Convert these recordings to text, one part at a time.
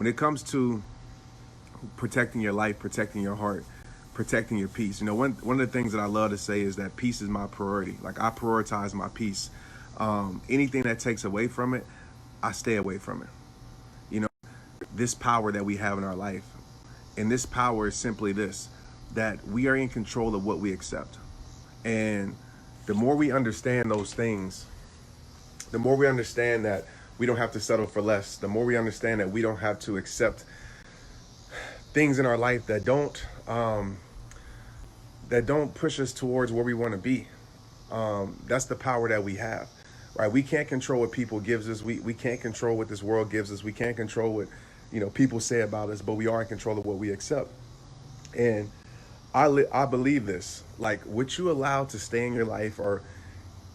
when it comes to protecting your life, protecting your heart, protecting your peace, one of the things that I love to say is that peace is my priority. Like, I prioritize my peace. Anything that takes away from it, I stay away from it. This power that we have in our life, and this power is simply this, that we are in control of what we accept. And the more we understand those things, the more we understand that we don't have to settle for less, the more we understand that we don't have to accept things in our life that don't push us towards where we want to be. That's the power that we have, right? We can't control what people gives us. We can't control what this world gives us. We can't control what people say about us, but we are in control of what we accept. And I believe this, like, what you allow to stay in your life, or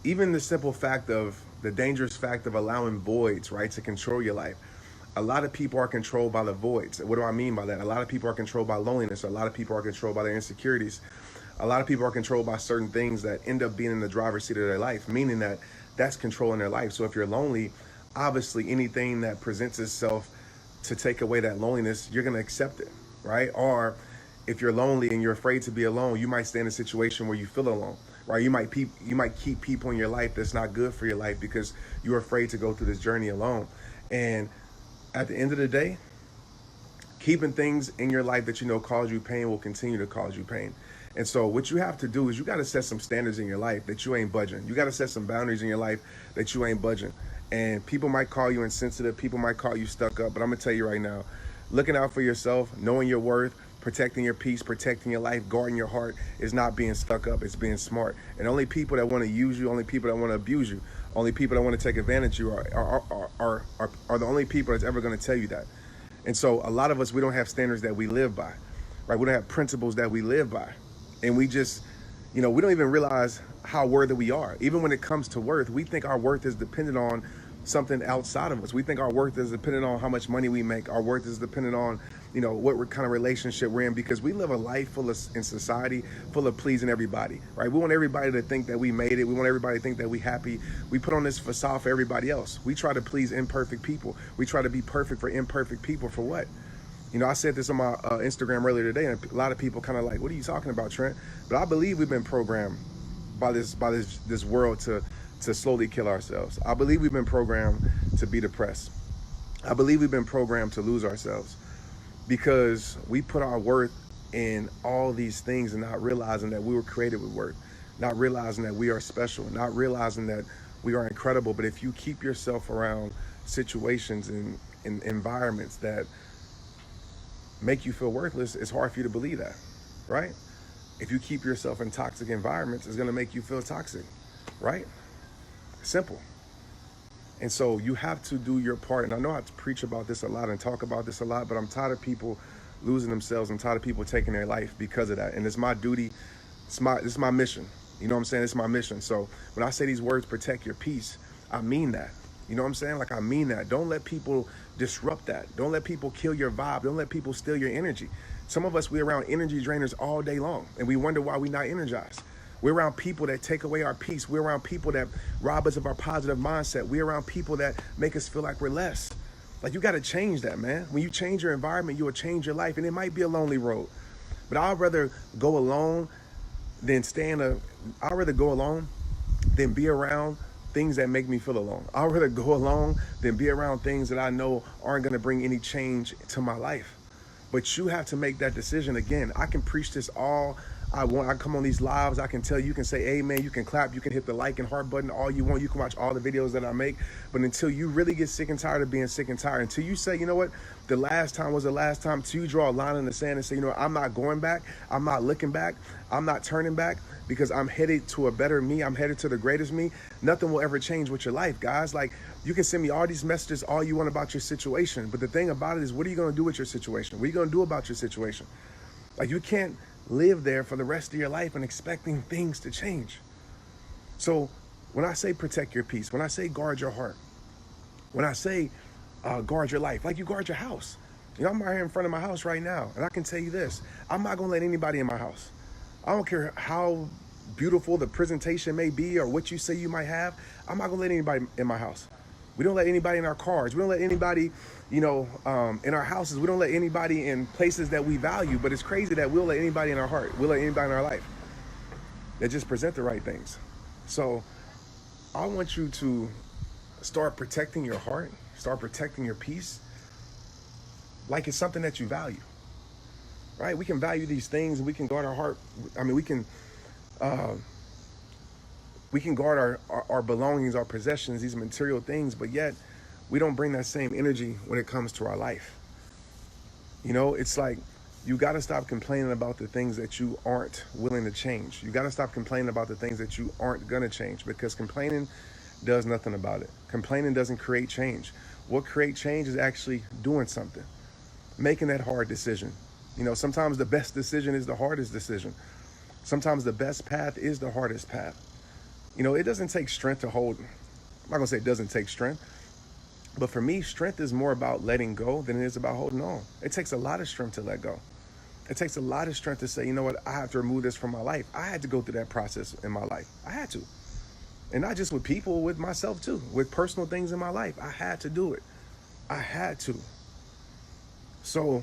even the simple fact of the dangerous fact of allowing voids, right, to control your life. A lot of people are controlled by the voids. What do I mean by that? A lot of people are controlled by loneliness. A lot of people are controlled by their insecurities. A lot of people are controlled by certain things that end up being in the driver's seat of their life, meaning that that's controlling their life. So if you're lonely, obviously anything that presents itself to take away that loneliness, you're going to accept it, right? Or if you're lonely and you're afraid to be alone, you might stay in a situation where you feel alone, right? You might keep people in your life that's not good for your life because you're afraid to go through this journey alone. And at the end of the day, keeping things in your life that cause you pain will continue to cause you pain. And so what you have to do is you got to set some standards in your life that you ain't budging. You got to set some boundaries in your life that you ain't budging. And people might call you insensitive. People might call you stuck up. But I'm going to tell you right now, looking out for yourself, knowing your worth, protecting your peace, protecting your life, guarding your heart is not being stuck up. It's being smart. And only people that want to use you, only people that want to abuse you, only people that want to take advantage of you are the only people that's ever going to tell you that. And so a lot of us, we don't have standards that we live by, right? We don't have principles that we live by. And we just, we don't even realize how worthy we are. Even when it comes to worth, we think our worth is dependent on something outside of us. We think our worth is dependent on how much money we make. Our worth is dependent on, what kind of relationship we're in, because we live a life in society full of pleasing everybody, right? We want everybody to think that we made it. We want everybody to think that we happy. We put on this facade for everybody else. We try to please imperfect people. We try to be perfect for imperfect people. For what? I said this on my Instagram earlier today, and a lot of people kind of like, what are you talking about, Trent? But I believe we've been programmed by this world to slowly kill ourselves. I believe we've been programmed to be depressed. I believe we've been programmed to lose ourselves because we put our worth in all these things and not realizing that we were created with worth, not realizing that we are special, not realizing that we are incredible. But if you keep yourself around situations and environments that make you feel worthless, it's hard for you to believe that, right? If you keep yourself in toxic environments, it's going to make you feel toxic, right? Simple. And so you have to do your part. And I know I preach about this a lot and talk about this a lot, but I'm tired of people losing themselves. I'm tired of people taking their life because of that. And it's my duty. This is my mission. You know what I'm saying? It's my mission. So when I say these words, protect your peace, I mean that. You know what I'm saying? Like, I mean that. Don't let people disrupt that. Don't let people kill your vibe. Don't let people steal your energy. Some of us, we're around energy drainers all day long, and we wonder why we're not energized. We're around people that take away our peace. We're around people that rob us of our positive mindset. We're around people that make us feel like we're less. Like, you got to change that, man. When you change your environment, you will change your life, and it might be a lonely road. But I'd rather go alone than I'd rather go alone than be around things that make me feel alone. I'd rather go alone than be around things that I know aren't going to bring any change to my life. But you have to make that decision. Again, I can preach this all I want. I come on these lives, I can tell you can say amen, you can clap, you can hit the like and heart button all you want, you can watch all the videos that I make. But until you really get sick and tired of being sick and tired, until you say, you know what, the last time was the last time, till you draw a line in the sand and say, you know what, I'm not going back, I'm not looking back, I'm not turning back, because I'm headed to a better me, I'm headed to the greatest me. Nothing will ever change with your life, guys. Like, you can send me all these messages all you want about your situation, but the thing about it is, what are you going to do with your situation? What are you going to do about your situation? Like, you can't live there for the rest of your life and expecting things to change. So when I say protect your peace, when I say guard your heart, when I say guard your life, like you guard your house. I'm right here in front of my house right now, and I can tell you this, I'm not going to let anybody in my house. I don't care how beautiful the presentation may be or what you say you might have. I'm not going to let anybody in my house. We don't let anybody in our cars. We don't let anybody, in our houses. We don't let anybody in places that we value. But it's crazy that we'll let anybody in our heart. We'll let anybody in our life that just present the right things. So I want you to start protecting your heart. Start protecting your peace like it's something that you value. Right? We can value these things. We can guard our heart. I mean, we can guard our belongings, our possessions, these material things, but yet we don't bring that same energy when it comes to our life. It's like you got to stop complaining about the things that you aren't willing to change. You got to stop complaining about the things that you aren't going to change, because complaining does nothing about it. Complaining doesn't create change. What creates change is actually doing something, making that hard decision. Sometimes the best decision is the hardest decision. Sometimes the best path is the hardest path. It doesn't take strength to hold. I'm not going to say it doesn't take strength, but for me, strength is more about letting go than it is about holding on. It takes a lot of strength to let go. It takes a lot of strength to say, you know what, I have to remove this from my life. I had to go through that process in my life. I had to. And not just with people, with myself too, with personal things in my life. I had to do it. I had to. So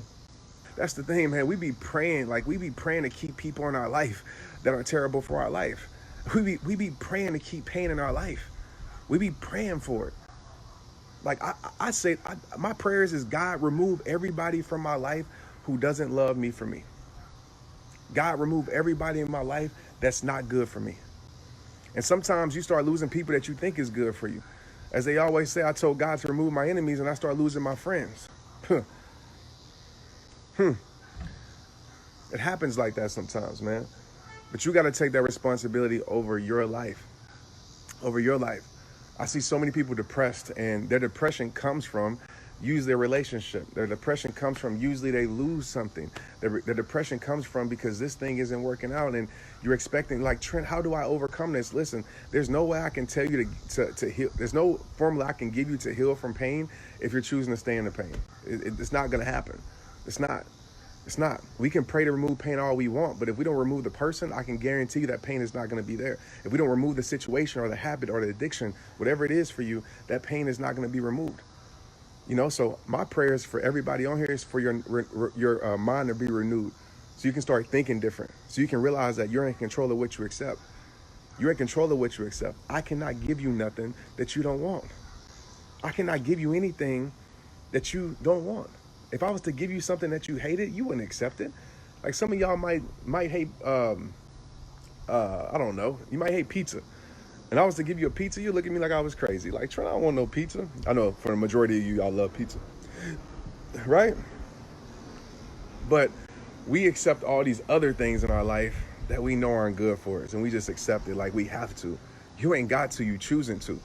that's the thing, man. We be praying to keep people in our life that are terrible for our life. We be praying to keep pain in our life. We be praying for it. Like I say, my prayers is, God, remove everybody from my life who doesn't love me for me. God, remove everybody in my life that's not good for me. And sometimes you start losing people that you think is good for you. As they always say, I told God to remove my enemies and I start losing my friends. It happens like that sometimes, man. But you got to take that responsibility over your life. Over your life. I see so many people depressed, and their depression comes from usually their relationship. Their depression comes from usually they lose something. Their depression comes from because this thing isn't working out, and you're expecting, like, Trent, how do I overcome this? Listen, there's no way I can tell you to heal. There's no formula I can give you to heal from pain if you're choosing to stay in the pain. It's not going to happen. It's not. It's not. We can pray to remove pain all we want, but if we don't remove the person, I can guarantee you that pain is not going to be there. If we don't remove the situation or the habit or the addiction, whatever it is for you, that pain is not going to be removed. So my prayers for everybody on here is for your mind to be renewed, so you can start thinking different, so you can realize that you're in control of what you accept. You're in control of what you accept. I cannot give you nothing that you don't want. I cannot give you anything that you don't want. If I was to give you something that you hated, you wouldn't accept it. Like some of y'all might hate, I don't know, you might hate pizza. And I was to give you a pizza, you look at me like I was crazy. Like, Trent, I don't want no pizza. I know for the majority of you, y'all love pizza, right? But we accept all these other things in our life that we know aren't good for us, and we just accept it like we have to. You ain't got to, you choosing to.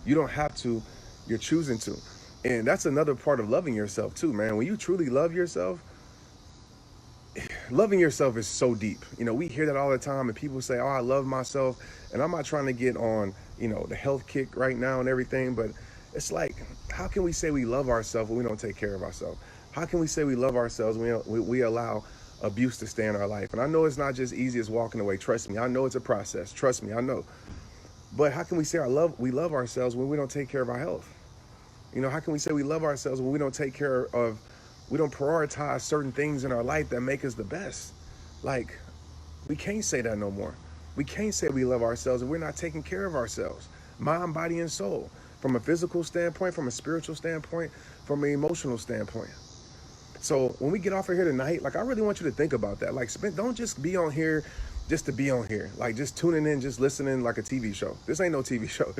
You don't have to, you're choosing to. And that's another part of loving yourself too, man. When you truly love yourself, loving yourself is so deep. We hear that all the time, and people say, oh, I love myself. And I'm not trying to get on, the health kick right now and everything, but it's like, how can we say we love ourselves when we don't take care of ourselves? How can we say we love ourselves when we allow abuse to stay in our life? And I know it's not just easy as walking away. Trust me, I know it's a process. Trust me, I know. But how can we say we love ourselves when we don't take care of our health? How can we say we love ourselves when we don't we don't prioritize certain things in our life that make us the best? Like, we can't say that no more. We can't say we love ourselves if we're not taking care of ourselves, mind, body, and soul, from a physical standpoint, from a spiritual standpoint, from an emotional standpoint. So when we get off of here tonight, like, I really want you to think about that. Like, don't just be on here just to be on here, like just tuning in, just listening like a TV show. This ain't no TV show.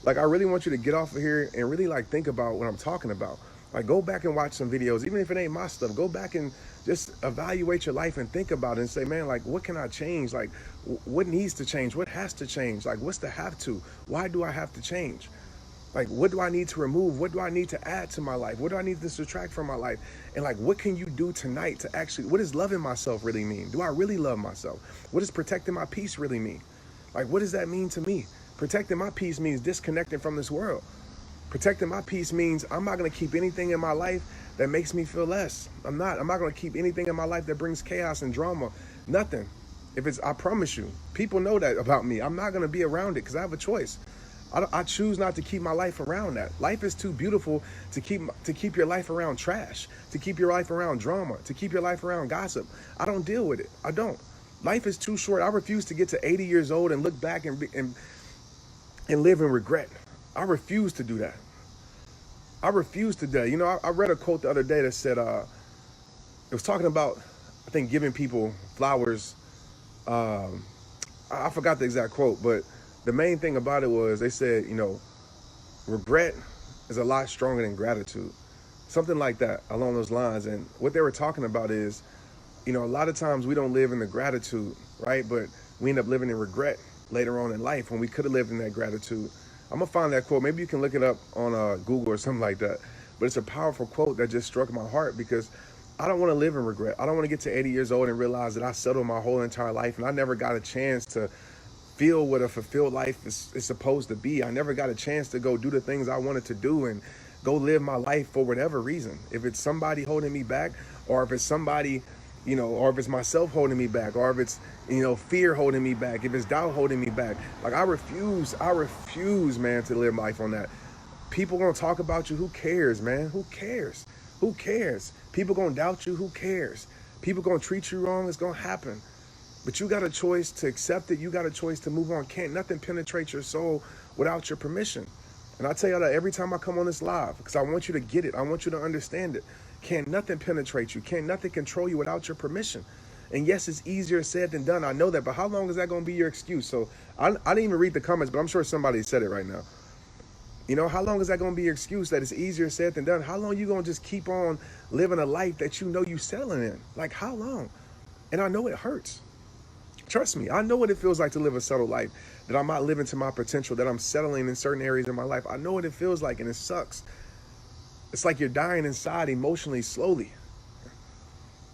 Like, I really want you to get off of here and really like think about what I'm talking about. Like, go back and watch some videos, even if it ain't my stuff. Go back and just evaluate your life and think about it and say, man, like, what can I change? Like, what needs to change? What has to change? Like, what's the have to? Why do I have to change? Like, what do I need to remove? What do I need to add to my life? What do I need to subtract from my life? And like, what can you do tonight to actually, what does loving myself really mean? Do I really love myself? What does protecting my peace really mean? Like, what does that mean to me? Protecting my peace means disconnecting from this world. Protecting my peace means I'm not going to keep anything in my life that makes me feel less. I'm not going to keep anything in my life that brings chaos and drama. Nothing. I promise you, people know that about me. I'm not going to be around it because I have a choice. I choose not to keep my life around that. Life is too beautiful to keep your life around trash, to keep your life around drama, to keep your life around gossip. I don't deal with it. I don't. Life is too short. I refuse to get to 80 years old and look back and live in regret. I refuse to do that. I refuse to do that. You know, I read a quote the other day that said, it was talking about, I think, giving people flowers. I forgot the exact quote, but the main thing about it was they said, you know, regret is a lot stronger than gratitude. Something like that, along those lines. And what they were talking about is, you know, a lot of times we don't live in the gratitude, right? But we end up living in regret later on in life when we could have lived in that gratitude. I'm going to find that quote. Maybe you can look it up on Google or something like that. But it's a powerful quote that just struck my heart, because I don't want to live in regret. I don't want to get to 80 years old and realize that I settled my whole entire life and I never got a chance to feel what a fulfilled life is supposed to be. I never got a chance to go do the things I wanted to do and go live my life for whatever reason. If it's somebody holding me back, or if it's somebody, you know, or if it's myself holding me back, or if it's, you know, fear holding me back, if it's doubt holding me back. Like, I refuse, man, to live life on that. People gonna talk about you. Who cares, man? Who cares? Who cares? People gonna doubt you. Who cares? People gonna treat you wrong. It's gonna happen. But you got a choice to accept it. You got a choice to move on. Can't nothing penetrate your soul without your permission. And I tell y'all that every time I come on this live, because I want you to get it. I want you to understand it. Can't nothing penetrate you. Can't nothing control you without your permission. And yes, it's easier said than done. I know that. But how long is that going to be your excuse? So I didn't even read the comments, but I'm sure somebody said it right now. You know, how long is that going to be your excuse that it's easier said than done? How long you going to just keep on living a life that you know you settling in? Like, how long? And I know it hurts. Trust me, I know what it feels like to live a settled life, that I'm not living to my potential, that I'm settling in certain areas of my life. I know what it feels like, and it sucks. It's like you're dying inside emotionally, slowly.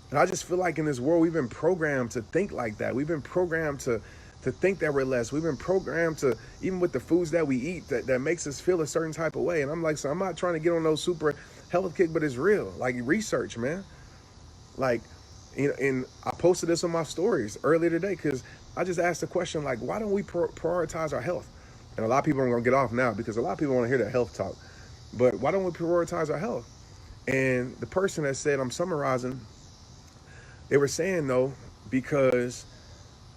And I just feel like in this world, we've been programmed to think like that. We've been programmed to think that we're less. We've been programmed to, even with the foods that we eat, that makes us feel a certain type of way. And I'm like, so I'm not trying to get on those super health kick, but it's real. Like, research, man. Like, and I posted this on my stories earlier today, because I just asked the question, like, why don't we prioritize our health? And a lot of people are going to get off now, because a lot of people want to hear that health talk. But why don't we prioritize our health? And the person that said, I'm summarizing, they were saying, though, because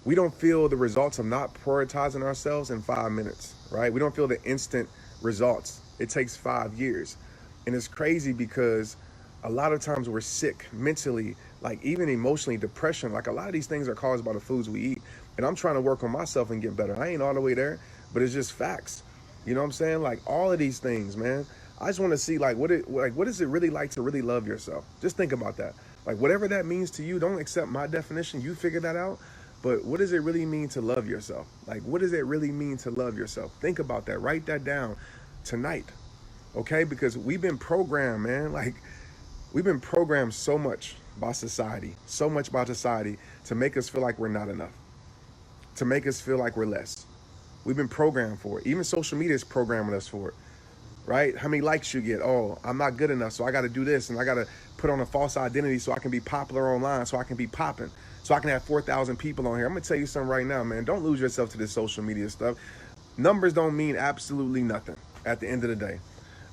we don't feel the results of not prioritizing ourselves in 5 minutes, right? We don't feel the instant results. It takes 5 years. And it's crazy because a lot of times we're sick mentally, like even emotionally, depression. Like, a lot of these things are caused by the foods we eat. And I'm trying to work on myself and get better. I ain't all the way there, but it's just facts. You know what I'm saying? Like, all of these things, man. I just want to see, like, what is it really like to really love yourself? Just think about that. Like, whatever that means to you, don't accept my definition. You figure that out. But what does it really mean to love yourself? Like, what does it really mean to love yourself? Think about that. Write that down tonight, okay? Because we've been programmed, man. Like, we've been programmed so much by society, to make us feel like we're not enough, to make us feel like we're less. We've been programmed for it. Even social media is programming us for it, right? How many likes you get? Oh, I'm not good enough, so I got to do this, and I got to put on a false identity so I can be popular online, so I can be popping, so I can have 4,000 people on here. I'm going to tell you something right now, man. Don't lose yourself to this social media stuff. Numbers don't mean absolutely nothing at the end of the day.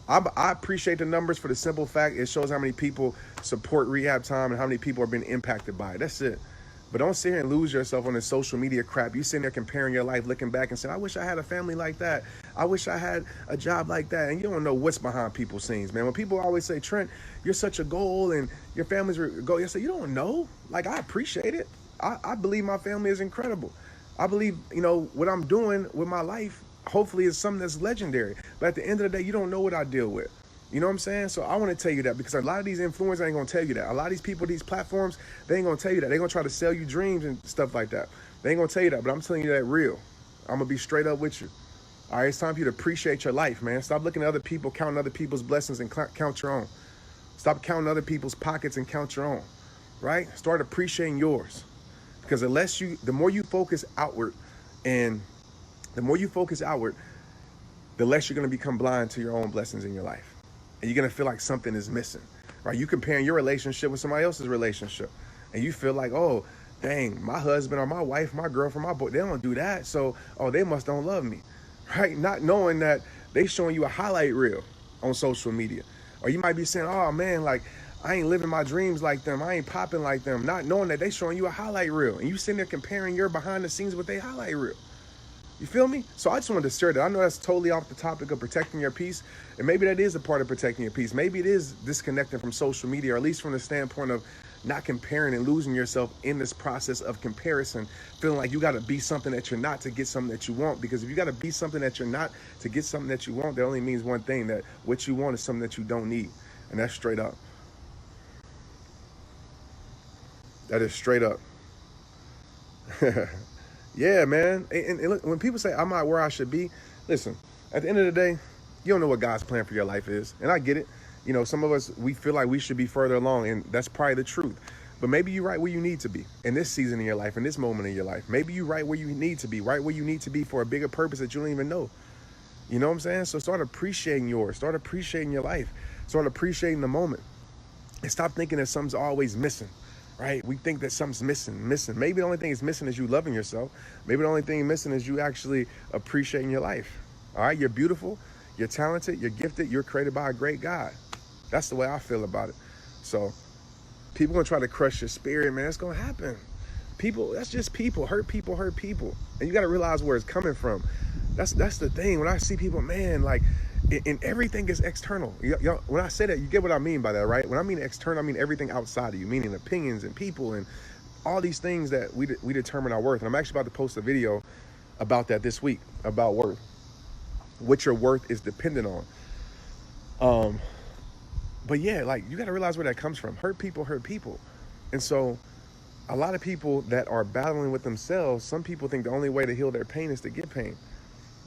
I appreciate the numbers for the simple fact it shows how many people support RehabTime and how many people are being impacted by it. That's it. But don't sit here and lose yourself on this social media crap. You sitting there comparing your life, looking back and saying, I wish I had a family like that. I wish I had a job like that. And you don't know what's behind people's scenes, man. When people always say, Trent, you're such a goal and your family's a goal, you say, you don't know. Like, I appreciate it. I believe my family is incredible. I believe, you know, what I'm doing with my life, hopefully is something that's legendary. But at the end of the day, you don't know what I deal with. You know what I'm saying? So I want to tell you that, because a lot of these influencers ain't going to tell you that. A lot of these people, these platforms, they ain't going to tell you that. They're going to try to sell you dreams and stuff like that. They ain't going to tell you that, but I'm telling you that real. I'm going to be straight up with you. All right, it's time for you to appreciate your life, man. Stop looking at other people, counting other people's blessings, and count your own. Stop counting other people's pockets and count your own, right? Start appreciating yours. Because the more you focus outward, and the more you focus outward, the less you're going to become blind to your own blessings in your life. And you're going to feel like something is missing, right? You comparing your relationship with somebody else's relationship, and you feel like, oh, dang, my husband or my wife, my girlfriend, my boy, they don't do that. So, oh, they must don't love me, right? Not knowing that they showing you a highlight reel on social media. Or you might be saying, oh man, like I ain't living my dreams like them. I ain't popping like them. Not knowing that they showing you a highlight reel. And you sitting there comparing your behind the scenes with their highlight reel. You feel me? So I just wanted to share that. I know that's totally off the topic of protecting your peace. And maybe that is a part of protecting your peace. Maybe it is disconnecting from social media, or at least from the standpoint of not comparing and losing yourself in this process of comparison, feeling like you got to be something that you're not to get something that you want. Because if you got to be something that you're not to get something that you want, that only means one thing, that what you want is something that you don't need. And that's straight up. That is straight up. Yeah, man. And look, when people say I'm not where I should be, listen, at the end of the day, you don't know what God's plan for your life is. And I get it. You know, some of us, we feel like we should be further along, and that's probably the truth. But maybe you're right where you need to be in this season of your life, in this moment in your life. Maybe you're right where you need to be, right where you need to be for a bigger purpose that you don't even know. You know what I'm saying? So start appreciating yours. Start appreciating your life. Start appreciating the moment. And stop thinking that something's always missing. Right? We think that something's missing. Maybe the only thing is missing is you loving yourself. Maybe the only thing missing is you actually appreciating your life. All right? You're beautiful. You're talented. You're gifted. You're created by a great God. That's the way I feel about it. So people going to try to crush your spirit, man. It's going to happen. People, that's just people. Hurt people hurt people. And you got to realize where it's coming from. That's the thing. When I see people, man, like, and everything is external. When I say that, you get what I mean by that, right? When I mean external, I mean everything outside of you, meaning opinions and people and all these things that we determine our worth. And I'm actually about to post a video about that this week, about worth, what your worth is dependent on. But yeah, like, you got to realize where that comes from. Hurt people hurt people. And so a lot of people that are battling with themselves, some people think the only way to heal their pain is to get pain.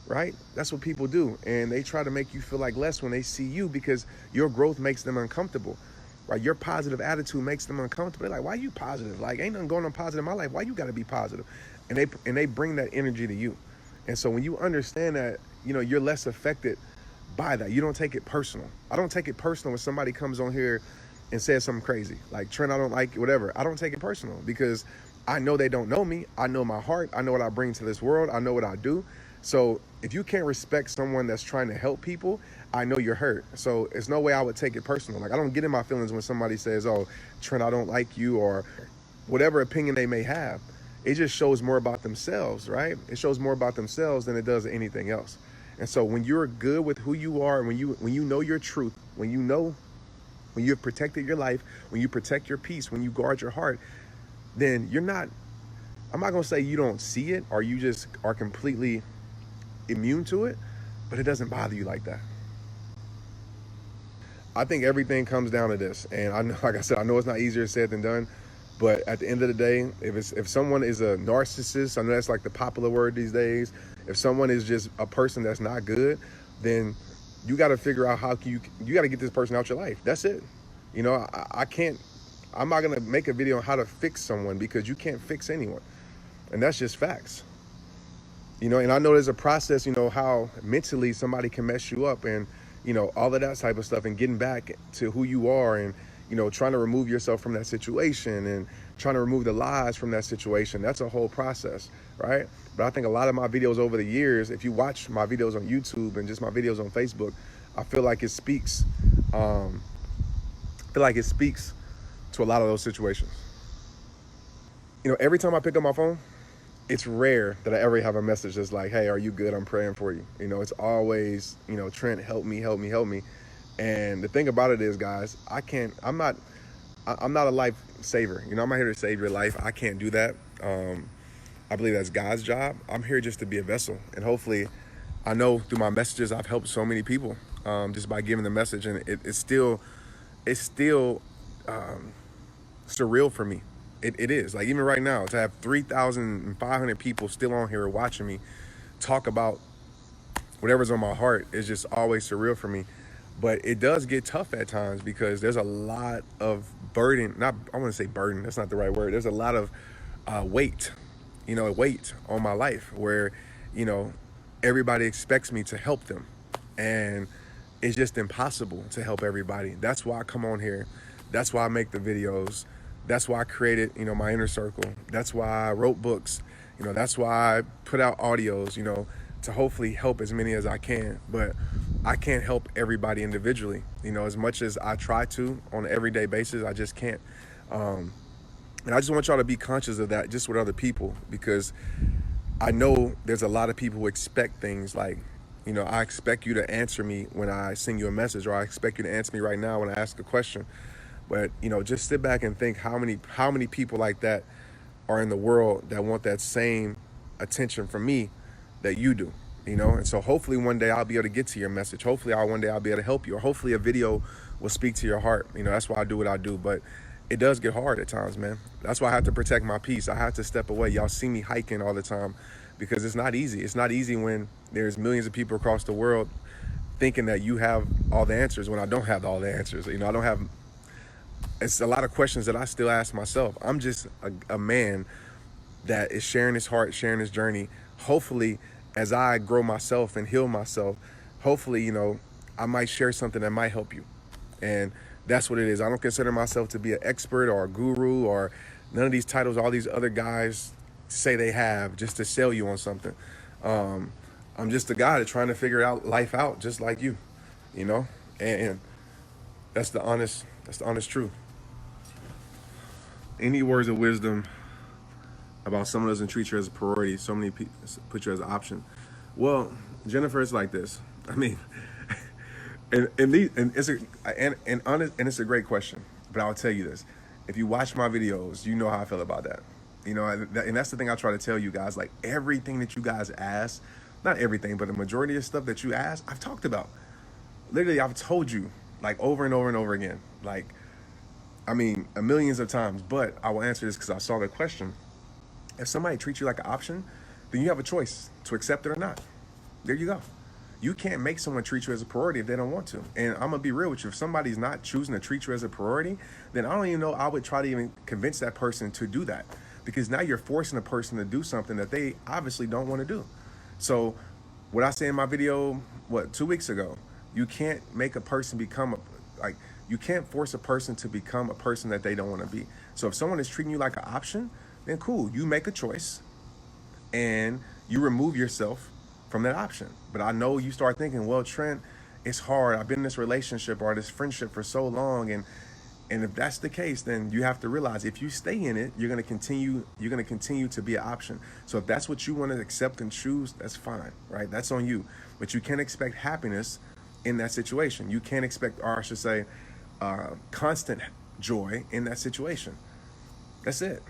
Right? That's what people do. And they try to make you feel like less when they see you, because your growth makes them uncomfortable. Right? Your positive attitude makes them uncomfortable. They're like, why are you positive? Like, ain't nothing going on positive in my life. Why you got to be positive? And they bring that energy to you. And so when you understand that, you know, you're less affected by that. You don't take it personal. I don't take it personal when somebody comes on here and says something crazy. Like, Trent, I don't like it, whatever. I don't take it personal, because I know they don't know me. I know my heart. I know what I bring to this world. I know what I do. So if you can't respect someone that's trying to help people, I know you're hurt. So there's no way I would take it personal. Like, I don't get in my feelings when somebody says, oh, Trent, I don't like you, or whatever opinion they may have. It just shows more about themselves, right? It shows more about themselves than it does anything else. And so when you're good with who you are, and when you know your truth, when you've protected your life, when you protect your peace, when you guard your heart, then I'm not going to say you don't see it, or you just are completely immune to it, but it doesn't bother you like that. I think everything comes down to this. And I know, like I said, I know it's not easier said than done, but at the end of the day, if someone is a narcissist, I know that's like the popular word these days. If someone is just a person that's not good, then you got to figure out how you got to get this person out your life. That's it. You know, I'm not going to make a video on how to fix someone, because you can't fix anyone. And that's just facts. You know, and I know there's a process, you know, how mentally somebody can mess you up, and, you know, all of that type of stuff, and getting back to who you are, and, you know, trying to remove yourself from that situation, and trying to remove the lies from that situation. That's a whole process, right? But I think a lot of my videos over the years, if you watch my videos on YouTube and just my videos on Facebook, I feel like it speaks to a lot of those situations. You know, every time I pick up my phone, it's rare that I ever have a message that's like, hey, are you good? I'm praying for you. You know, it's always, you know, Trent, help me, help me, help me. And the thing about it is, guys, I'm not a life saver. You know, I'm not here to save your life. I can't do that. I believe that's God's job. I'm here just to be a vessel. And hopefully, I know through my messages, I've helped so many people just by giving the message. And it's still surreal for me. It is. Like, even right now, to have 3,500 people still on here watching me talk about whatever's on my heart is just always surreal for me. But it does get tough at times, because there's a lot of burden. I want to say burden. That's not the right word. There's a lot of weight on my life, where, you know, everybody expects me to help them. And it's just impossible to help everybody. That's why I come on here. That's why I make the videos. That's why I created, you know, my inner circle. That's why I wrote books. You know, that's why I put out audios, you know, to hopefully help as many as I can, but I can't help everybody individually. As much as I try to on an everyday basis, I just can't. And I just want y'all to be conscious of that just with other people, because I know there's a lot of people who expect things like, I expect you to answer me when I send you a message, or I expect you to answer me right now when I ask a question. But, just sit back and think how many people like that are in the world that want that same attention from me that you do, And so hopefully one day I'll be able to get to your message. Hopefully one day I'll be able to help you, or hopefully a video will speak to your heart. That's why I do what I do. But it does get hard at times, man. That's why I have to protect my peace. I have to step away. Y'all see me hiking all the time because it's not easy. It's not easy when there's millions of people across the world thinking that you have all the answers when I don't have all the answers. I don't have. It's a lot of questions that I still ask myself. I'm just a man that is sharing his heart, sharing his journey. Hopefully, as I grow myself and heal myself, hopefully, I might share something that might help you. And that's what it is. I don't consider myself to be an expert or a guru or none of these titles all these other guys say they have just to sell you on something. I'm just a guy that's trying to figure out life out just like you, and that's the honest truth. Any words of wisdom about someone doesn't treat you as a priority, so many people put you as an option? Well, Jennifer, it's like this. I mean, and it's a great question. But I'll tell you this: if you watch my videos, you know how I feel about that. And that's the thing I try to tell you guys. Like everything that you guys ask, not everything, but the majority of stuff that you ask, I've talked about. Literally, I've told you like over and over and over again. Like, I mean, millions of times. But I will answer this because I saw the question. If somebody treats you like an option, then you have a choice to accept it or not. There you go. You can't make someone treat you as a priority if they don't want to. And I'm going to be real with you. If somebody's not choosing to treat you as a priority, then I don't even know I would try to even convince that person to do that. Because now you're forcing a person to do something that they obviously don't want to do. So what I say in my video, 2 weeks ago, you can't make a person become you can't force a person to become a person that they don't want to be. So if someone is treating you like an option, then cool, you make a choice and you remove yourself from that option. But I know you start thinking, well, Trent, it's hard. I've been in this relationship or this friendship for so long. And if that's the case, then you have to realize if you stay in it, you're going to continue to be an option. So if that's what you want to accept and choose, that's fine, right? That's on you. But you can't expect happiness in that situation. You can't expect, or I should say, constant joy in that situation. That's it.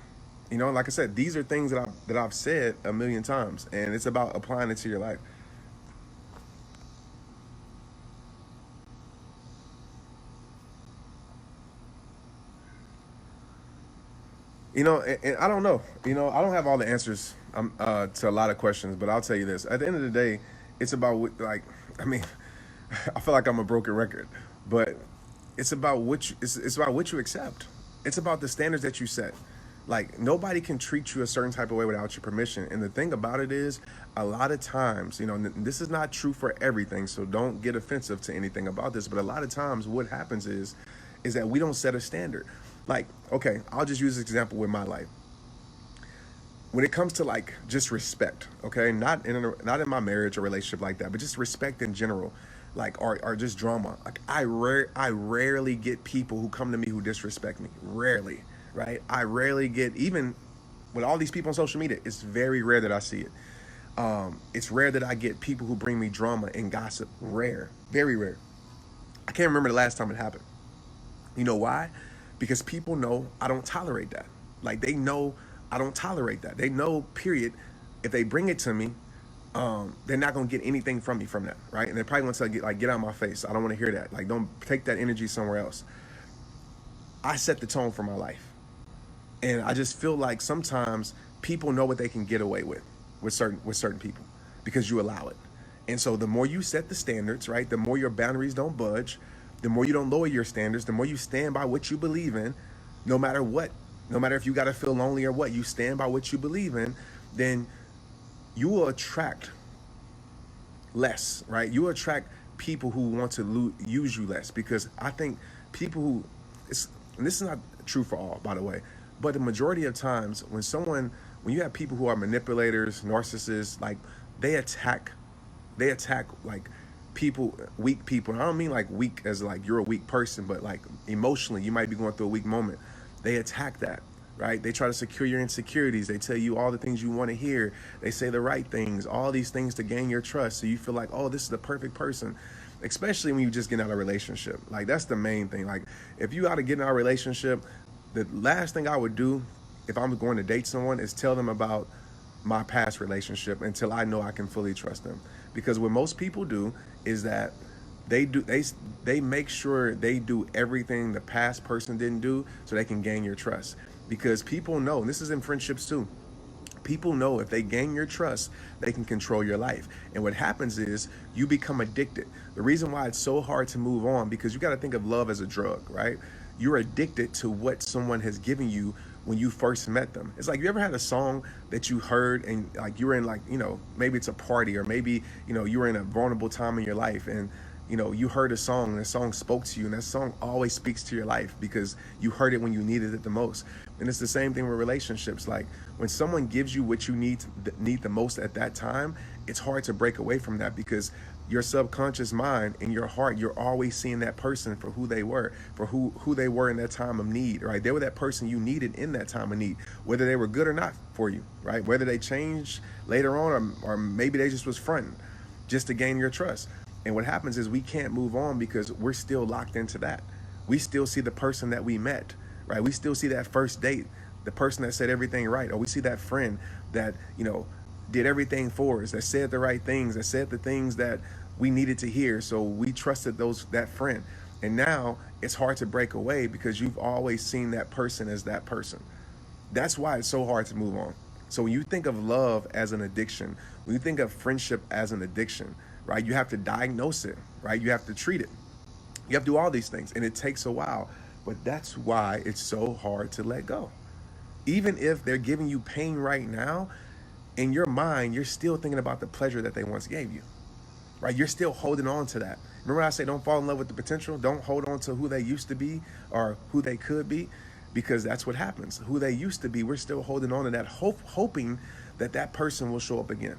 Like I said, these are things that I've said a million times, and it's about applying it to your life. And I don't know. I don't have all the answers to a lot of questions, but I'll tell you this: at the end of the day, it's about I mean, I feel like I'm a broken record, but it's about it's about what you accept. It's about the standards that you set. Like nobody can treat you a certain type of way without your permission. And the thing about it is, a lot of times, this is not true for everything, so don't get offensive to anything about this. But a lot of times, what happens is that we don't set a standard. Like, okay, I'll just use this example with my life. When it comes to like just respect, okay, not in my marriage or relationship like that, but just respect in general, like or just drama. Like I rarely get people who come to me who disrespect me. Rarely. Right? I rarely get, even with all these people on social media, it's very rare that I see it. It's rare that I get people who bring me drama and gossip. Rare. Very rare. I can't remember the last time it happened. You know why? Because people know I don't tolerate that. Like they know I don't tolerate that. They know, period, if they bring it to me, they're not gonna get anything from me from that, right? And they're probably gonna tell get out of my face. I don't want to hear that. Like, don't take that energy somewhere else. I set the tone for my life. And I just feel like sometimes people know what they can get away with certain people because you allow it. And so the more you set the standards, right, the more your boundaries don't budge, the more you don't lower your standards, the more you stand by what you believe in, no matter what, no matter if you got to feel lonely or what, you stand by what you believe in, then you will attract less, right? You will attract people who want to use you less, because I think people who, and this is not true for all, by the way, but the majority of times when you have people who are manipulators, narcissists, like they attack they attack like people, weak people. And I don't mean like weak as like you're a weak person, but like emotionally, you might be going through a weak moment. They attack that, right? They try to secure your insecurities. They tell you all the things you want to hear. They say the right things, all these things to gain your trust. So you feel like, oh, this is the perfect person, especially when you just get out of a relationship. Like that's the main thing. Like if you out of getting out of a relationship, the last thing I would do if I'm going to date someone is tell them about my past relationship until I know I can fully trust them. Because what most people do is that they make sure they do everything the past person didn't do so they can gain your trust. Because people know, and this is in friendships too, people know if they gain your trust, they can control your life. And what happens is you become addicted. The reason why it's so hard to move on, because you got to think of love as a drug, right? You're addicted to what someone has given you when you first met them. It's like, you ever had a song that you heard and like you were in, like, you know, maybe it's a party, or maybe, you know, you were in a vulnerable time in your life, and you know, you heard a song and the song spoke to you, and that song always speaks to your life because you heard it when you needed it the most. And it's the same thing with relationships. Like when someone gives you what you need the most at that time, it's hard to break away from that, because your subconscious mind and your heart, you're always seeing that person for who they were, for who they were in that time of need, right? They were that person you needed in that time of need, whether they were good or not for you, right? Whether they changed later on, or maybe they just was fronting just to gain your trust. And what happens is we can't move on because we're still locked into that. We still see the person that we met, right? We still see that first date, the person that said everything right. Or we see that friend that, you know, did everything for us, that said the right things, that said the things that we needed to hear. So we trusted that friend. And now it's hard to break away because you've always seen that person as that person. That's why it's so hard to move on. So when you think of love as an addiction, when you think of friendship as an addiction, right, you have to diagnose it, right? You have to treat it. You have to do all these things, and it takes a while. But that's why it's so hard to let go. Even if they're giving you pain right now, in your mind, you're still thinking about the pleasure that they once gave you, right? You're still holding on to that. Remember I say don't fall in love with the potential? Don't hold on to who they used to be or who they could be, because that's what happens. Who they used to be, we're still holding on to that, hoping that that person will show up again,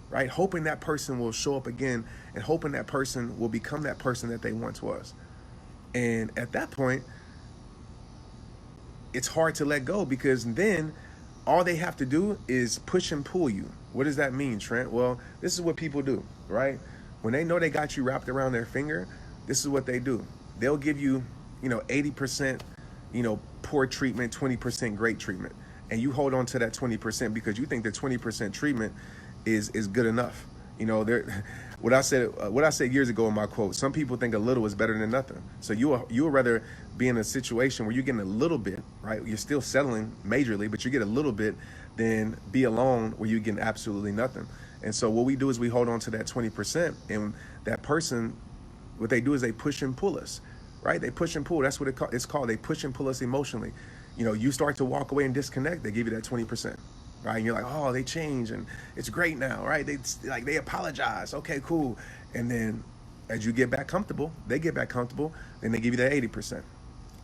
right? Hoping that person will show up again, and hoping that person will become that person that they once was. And at that point, it's hard to let go, because then all they have to do is push and pull you. What does that mean, Trent? Well, this is what people do, right? When they know they got you wrapped around their finger, this is what they do. They'll give you, 80%, poor treatment, 20% great treatment. And you hold on to that 20% because you think that 20% treatment is good enough. What I said years ago in my quote, some people think a little is better than nothing. So you would rather be in a situation where you're getting a little bit, right? You're still settling majorly, but you get a little bit, than be alone where you're getting absolutely nothing. And so what we do is we hold on to that 20%, and that person, what they do is they push and pull us, right? They push and pull. That's what it's called. They push and pull us emotionally. You start to walk away and disconnect, they give you that 20%. Right, and you're like, oh, they changed and it's great now, right? They apologize, okay, cool. And then as you get back comfortable, they get back comfortable, then they give you that 80%.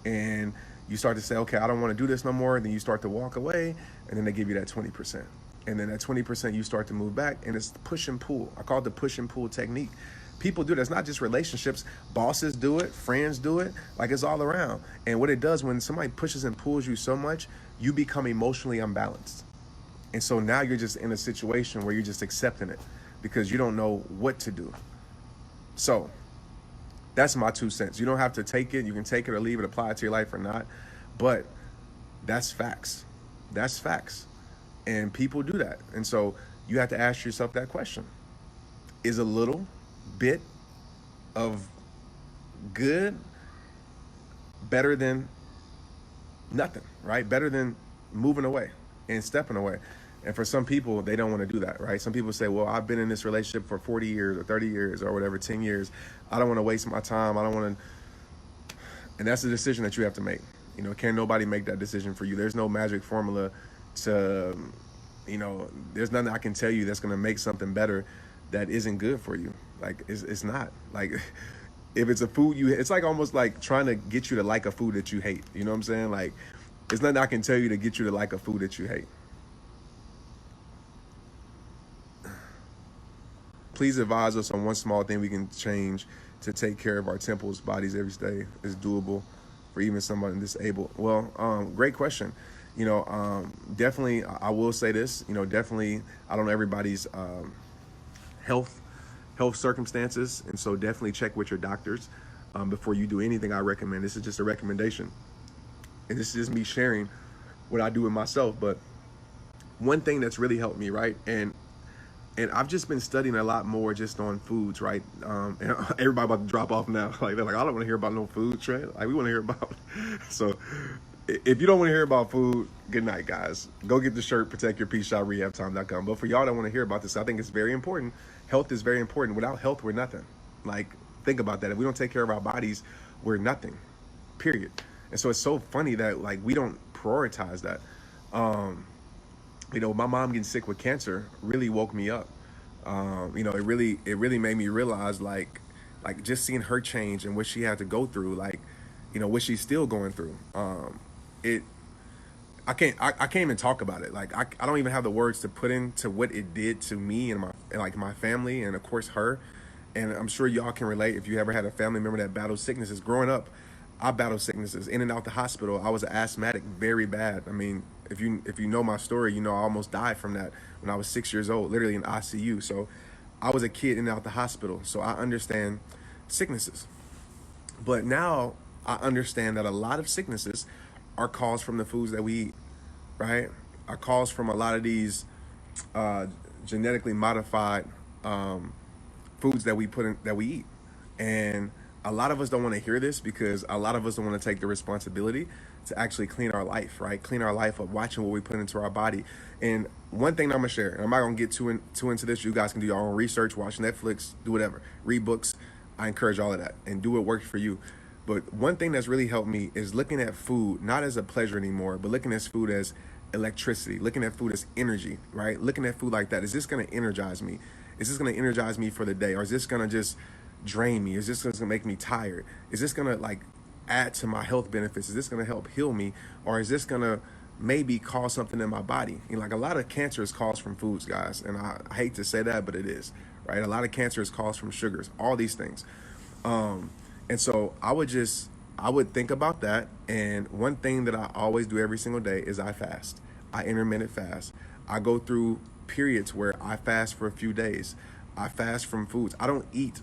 And you start to say, okay, I don't want to do this no more. Then you start to walk away, and then they give you that 20%. And then that 20% you start to move back, and it's push and pull. I call it the push and pull technique. People do that. It's not just relationships. Bosses do it, friends do it, like it's all around. And what it does, when somebody pushes and pulls you so much, you become emotionally unbalanced. And so now you're just in a situation where you're just accepting it because you don't know what to do. So that's my 2 cents. You don't have to take it. You can take it or leave it, apply it to your life or not. But that's facts. That's facts. And people do that. And so you have to ask yourself that question. Is a little bit of good better than nothing, right? Better than moving away and stepping away. And for some people, they don't want to do that, right? Some people say, well, I've been in this relationship for 40 years or 30 years or whatever, 10 years. I don't want to waste my time. I don't want to. And that's a decision that you have to make. Can't nobody make that decision for you. There's no magic formula to, there's nothing I can tell you that's going to make something better that isn't good for you. Like, it's not. Like, if it's a food it's like almost like trying to get you to like a food that you hate. You know what I'm saying? Like, there's nothing I can tell you to get you to like a food that you hate. Please advise us on one small thing we can change to take care of our temples, bodies every day is doable for even somebody disabled. Well, great question. Definitely, I will say this. Definitely, I don't know everybody's health circumstances, and so definitely check with your doctors before you do anything. I recommend. This is just a recommendation, and this is just me sharing what I do with myself. But one thing that's really helped me, right, and I've just been studying a lot more just on foods, right? And everybody about to drop off now. Like, they're like, I don't want to hear about no food, Trent. Like, we want to hear about. So if you don't want to hear about food, good night, guys. Go get the shirt, protect your peace, RehabTime.com. But for y'all that want to hear about this, I think it's very important. Health is very important. Without health, we're nothing. Like, think about that. If we don't take care of our bodies, we're nothing, period. And so it's so funny that, like, we don't prioritize that. My mom getting sick with cancer really woke me up. It really made me realize, like just seeing her change and what she had to go through, what she's still going through. I can't even talk about it. Like, I don't even have the words to put into what it did to me and my family, and of course her. And I'm sure y'all can relate if you ever had a family member that battled sicknesses. Growing up, I battled sicknesses in and out the hospital. I was an asthmatic, very bad. I mean, if you know my story, I almost died from that when I was 6 years old, literally in ICU. So I was a kid in and out the hospital. So I understand sicknesses. But now I understand that a lot of sicknesses are caused from the foods that we eat, right? Are caused from a lot of these genetically modified foods that we eat. And a lot of us don't want to hear this because a lot of us don't want to take the responsibility to actually clean our life, right? Clean our life up, watching what we put into our body. And one thing I'm going to share, and I'm not going to get too into this. You guys can do your own research, watch Netflix, do whatever, read books. I encourage all of that and do what works for you. But one thing that's really helped me is looking at food, not as a pleasure anymore, but looking at food as electricity, looking at food as energy, right? Looking at food like that. Is this going to energize me? Is this going to energize me for the day? Or is this going to just drain me? Is this going to make me tired? Is this going to add to my health benefits? Is this going to help heal me? Or is this going to maybe cause something in my body? A lot of cancer is caused from foods, guys. And I hate to say that, but it is, right? A lot of cancer is caused from sugars, all these things. And so I would think about that. And one thing that I always do every single day is I fast. I intermittent fast. I go through periods where I fast for a few days. I fast from foods. I don't eat.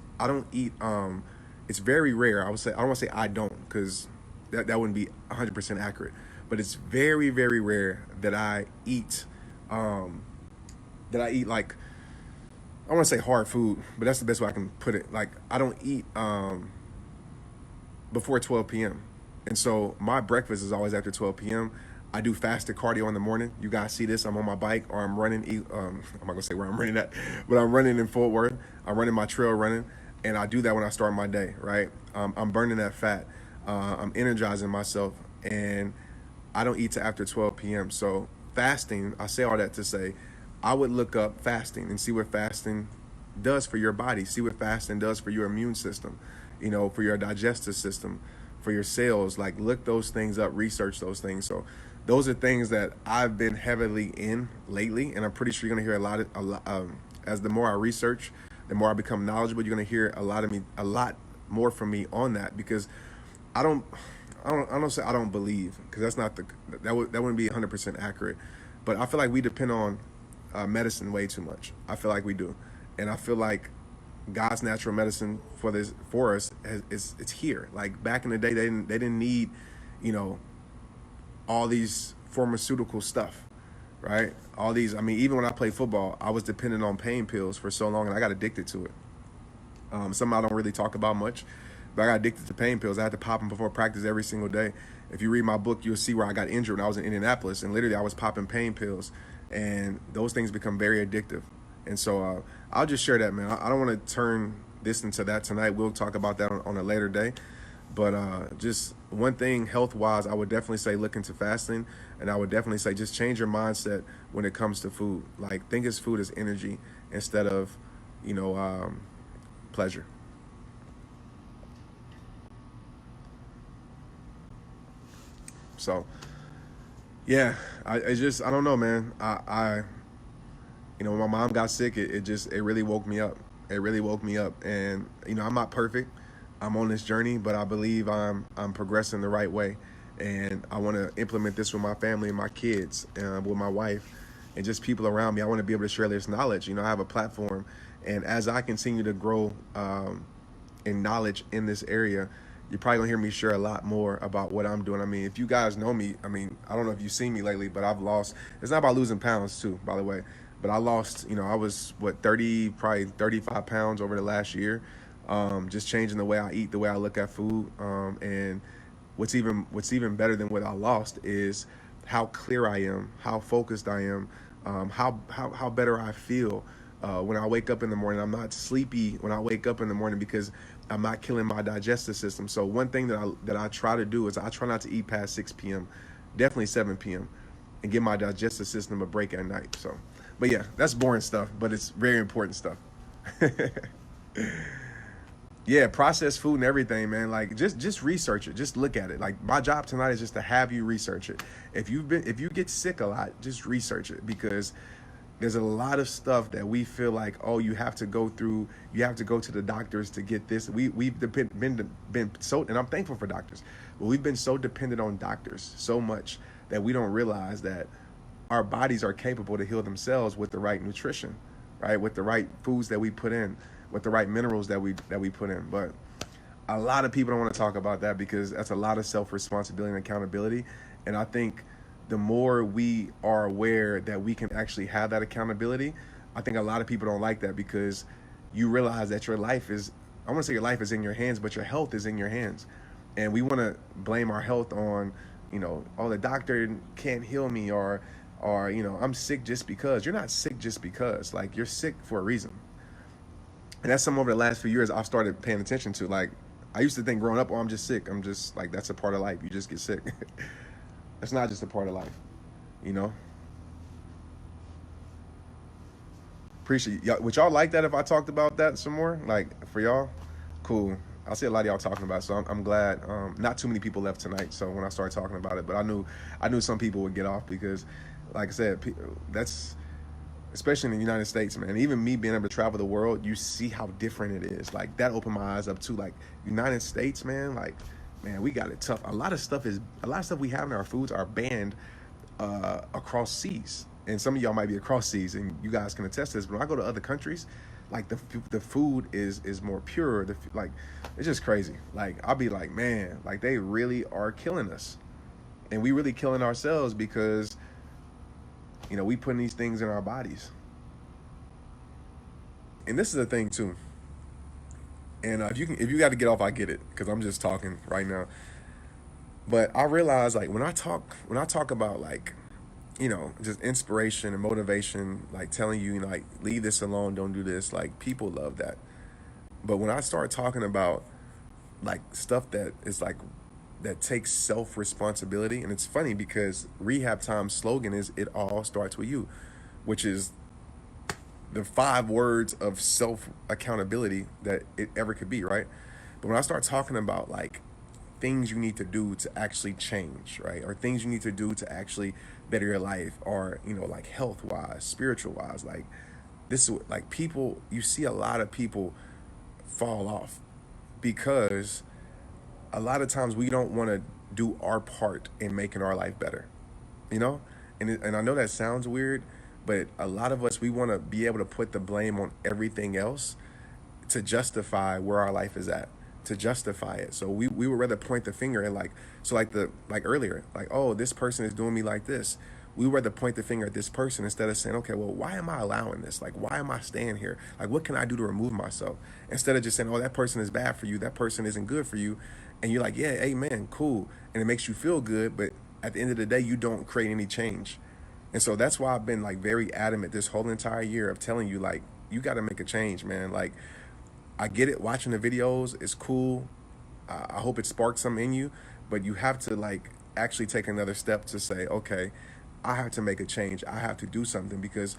It's very rare. I don't want to say I don't, because that wouldn't be 100% accurate. But it's very, very rare that I eat. Like, I want to say hard food, but that's the best way I can put it. Like, I don't eat before 12 p.m. And so my breakfast is always after 12 p.m. I do fasted cardio in the morning. You guys see this. I'm on my bike or I'm running. I'm not going to say where I'm running at, but I'm running in Fort Worth. I'm running my trail running. And I do that when I start my day, right? I'm burning that fat. I'm energizing myself. And I don't eat till after 12 p.m. So fasting, I say all that to say, I would look up fasting and see what fasting does for your body. See what fasting does for your immune system, for your digestive system, for your cells. Like, look those things up, research those things. So those are things that I've been heavily in lately, and I'm pretty sure you're gonna hear a lot. As the more I research, the more I become knowledgeable, you're gonna hear a lot more from me on that, because I don't say I don't believe, because that's not that wouldn't be 100% accurate, but I feel like we depend on medicine way too much. I feel like we do, and I feel like God's natural medicine for us it's here. Like, back in the day, they didn't need, all these pharmaceutical stuff, right? All these, even when I played football, I was dependent on pain pills for so long, and I got addicted to it. Something I don't really talk about much, but I got addicted to pain pills. I had to pop them before practice every single day. If you read my book, you'll see where I got injured when I was in Indianapolis, and literally I was popping pain pills, and those things become very addictive. And so I'll just share that, man. I don't want to turn this into that tonight. We'll talk about that on a later day. But just one thing health-wise, I would definitely say look into fasting, and I would definitely say just change your mindset when it comes to food. Like, think of food as energy instead of, pleasure. So, yeah, I don't know, man. When my mom got sick, it really woke me up. It really woke me up. And I'm not perfect. I'm on this journey, but I believe I'm progressing the right way. And I want to implement this with my family and my kids, with my wife, and just people around me. I want to be able to share this knowledge. I have a platform, and as I continue to grow in knowledge in this area, you're probably gonna hear me share a lot more about what I'm doing. I mean, if you guys know me, I don't know if you've seen me lately, but I've lost. It's not about losing pounds too, by the way, but I lost. I was 30, probably 35 pounds over the last year. Just changing the way I eat, the way I look at food, and what's even better than what I lost is how clear I am, how focused I am, how better I feel when I wake up in the morning. I'm not sleepy when I wake up in the morning because I'm not killing my digestive system. So one thing that I try to do is I try not to eat past 6 p.m., definitely 7 p.m., and give my digestive system a break at night. So, but yeah, that's boring stuff, but it's very important stuff. Yeah, processed food and everything, man. Like just research it. Just look at it. Like my job tonight is just to have you research it. If you get sick a lot, just research it, because there's a lot of stuff that we feel like, oh, you have to go through. You have to go to the doctors to get this. We've been so, and I'm thankful for doctors, but we've been so dependent on doctors so much that we don't realize that our bodies are capable to heal themselves with the right nutrition, right? With the right foods that we put in, with the right minerals that we put in. But a lot of people don't want to talk about that because that's a lot of self-responsibility and accountability. And I think the more we are aware that we can actually have that accountability, I think a lot of people don't like that, because you realize that your life is, I want to say your life is in your hands, but your health is in your hands. And we want to blame our health on, oh, the doctor can't heal me, or I'm sick just because. You're not sick just because. Like, you're sick for a reason. And that's something over the last few years I've started paying attention to. Like, I used to think growing up, oh, I'm just sick. I'm just like, that's a part of life. You just get sick. That's not just a part of life, Appreciate y'all. Would y'all like that if I talked about that some more? Like, for y'all? Cool. I see a lot of y'all talking about it, so I'm glad. Not too many people left tonight, so when I started talking about it, but I knew some people would get off, because, like I said, that's, especially in the United States, man. Even me being able to travel the world, you see how different it is. Like, that opened my eyes up too. Like, United States, man, like, man, we got it tough. A lot of stuff we have in our foods are banned across seas. And some of y'all might be across seas, and you guys can attest to this. But when I go to other countries, like, the food is more pure. Like, it's just crazy. Like, I'll be like, man, like, they really are killing us, and we really killing ourselves because we putting these things in our bodies. And this is the thing too. And if you got to get off, I get it, because I'm just talking right now. But I realize, like, when I talk about, like, just inspiration and motivation, like telling you, like, leave this alone, don't do this, like, people love that. But when I start talking about, like, stuff that is like, that takes self-responsibility, and it's funny because RehabTime's slogan is "It all starts with you," which is the 5 words of self-accountability that it ever could be, right? But when I start talking about, like, things you need to do to actually change, right? Or things you need to do to actually better your life, or, like, health-wise, spiritual-wise, like, this is, like, people, you see a lot of people fall off because a lot of times we don't want to do our part in making our life better, and I know that sounds weird, but a lot of us, we want to be able to put the blame on everything else to justify where our life is at, to justify it. So we would rather point the finger and, like, so like earlier, like, oh, this person is doing me like this. We would rather point the finger at this person instead of saying, okay, well, why am I allowing this? Like, why am I staying here? Like, what can I do to remove myself? Instead of just saying, oh, that person is bad for you, that person isn't good for you. And you're like, yeah, amen, cool. And it makes you feel good, but at the end of the day, you don't create any change. And so that's why I've been, like, very adamant this whole entire year of telling you, like, you got to make a change, man. Like, I get it. Watching the videos is cool. I hope it sparked something in you, but you have to, like, actually take another step to say, okay, I have to make a change. I have to do something, because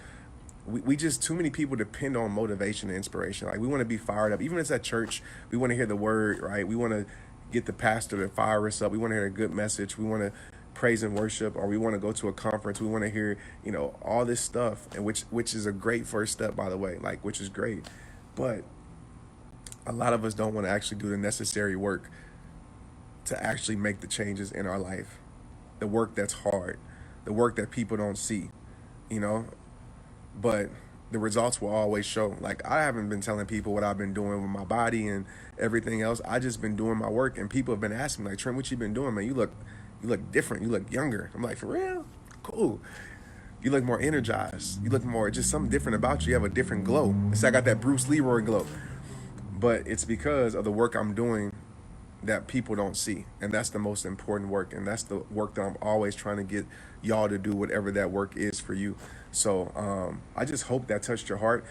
we just, too many people depend on motivation and inspiration. Like, we want to be fired up. Even if it's at church, we want to hear the word, right? We want to get the pastor to fire us up. We want to hear a good message. We want to praise and worship, or we want to go to a conference. We want to hear, all this stuff, and which is a great first step, by the way, like, which is great. But a lot of us don't want to actually do the necessary work to actually make the changes in our life. The work that's hard, the work that people don't see, you know? But the results will always show. Like, I haven't been telling people what I've been doing with my body and everything else. I just been doing my work, and people have been asking me, like, Trent, what you been doing, man? You look different. You look younger. I'm like, for real? Cool. You look more energized. You look more, just something different about you. You have a different glow. It's like I got that Bruce Leroy glow. But it's because of the work I'm doing that people don't see. And that's the most important work. And that's the work that I'm always trying to get y'all to do, whatever that work is for you. So I just hope that touched your heart.